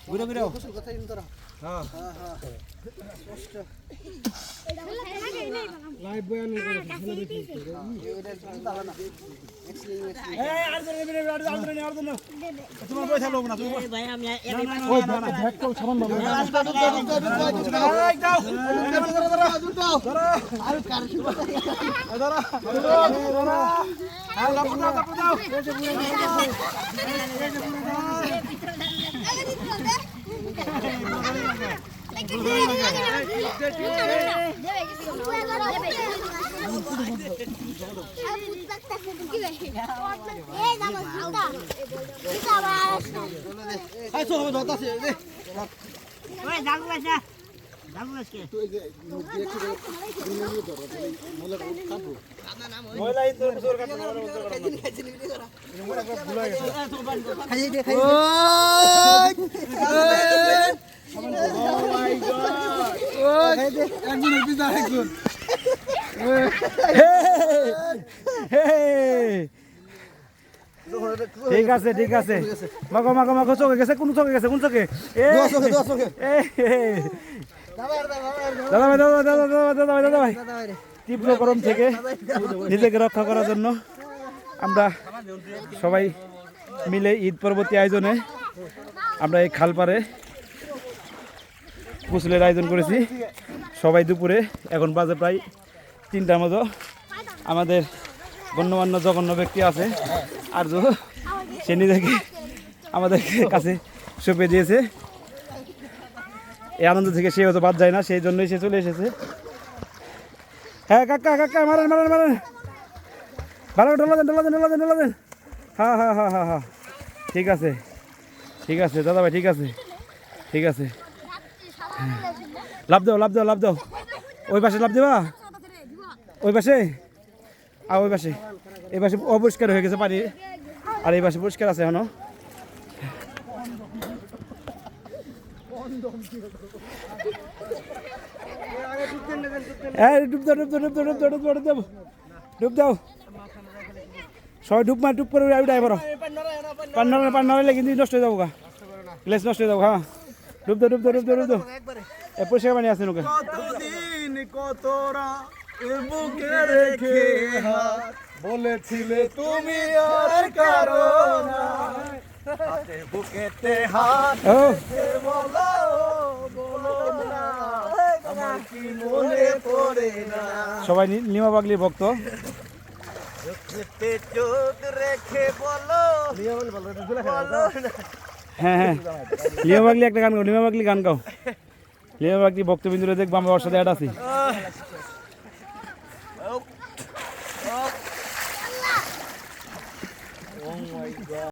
ঘুরে ঘুরে হ্যাঁ লাইভ বয়ান তোমার পয়সা লোক না ভাই আমি ওই ব্যাগ তো সামান ভালো আর কার ধরো আর লাভ দাও দাও ঠিক আছে ঠিক আছে মাগো মাগো মাগো চোখে গেছে কোন চোখে গেছে কোন চোখে দাদা ভাই দাদা দাদা দাদা ভাই দাদা ভাই তীব্র গরম থেকে নিজেকে রক্ষা করার জন্য আমরা সবাই মিলে ঈদ পরবর্তী আয়োজনে আমরা এই খালপাড়ে গোসলের আয়োজন করেছি সবাই দুপুরে এখন বাজে প্রায় 3টার মতো আমাদের গণ্যমান্য জঘন্য ব্যক্তি আছে আর সে নিজেকে আমাদের কাছে সঁপে দিয়েছে এই আনন্দ থেকে সে হয়তো বাদ যায় না সেই জন্যই সে চলে এসেছে হ্যাঁ কাকা কাকা মারেন মারেন মারেন ভালো ঢোলা দেন ঢোলা দেন ঢোলা দেন ঢোলা দেন হ্যাঁ হ্যাঁ হ্যাঁ হ্যাঁ হ্যাঁ ঠিক আছে দাদা ভাই ঠিক আছে ঠিক আছে লাভ দাও লাভ দাও লাভ দাও ওই পাশে লাভ দেবা ওই পাশে আর ওই পাশে এই পাশে অপরিষ্কার হয়ে গেছে পানি আর এই পাশে পরিষ্কার আছে এখনো ডুব দাও ডুব দাও ডুব দাও ডুব দাও ডুব দাও ডুব দাও ডুব দাও সবাই ডুব মার ডুব করে আমি ড্রাইভার পান্না নাড়াইলে কিন্তু নষ্ট হয়ে যাবো গা গ্লাস নষ্ট হয়ে যাবো হ্যাঁ ডুব দাও ডুব দাও ডুব দাও ডুব দাও পরিষ্কার পানি আছে নৌকা বুকে রেখে বলেছিলে তুমি আর কারো না হাতে বুকেতে হাত বলো বলো না আমার কি মনে পড়ে না সবাই লিমা পাগলি ভক্ত চোখ রেখে বলো হ্যাঁ হ্যাঁ লিমা পাগলি একটা গান গাও লিমা পাগলি গান গাও লিমা পাগলি ভক্তবিন্দুরে দেখবো আমরা ওর সাথে অ্যাড আছি Oh my God.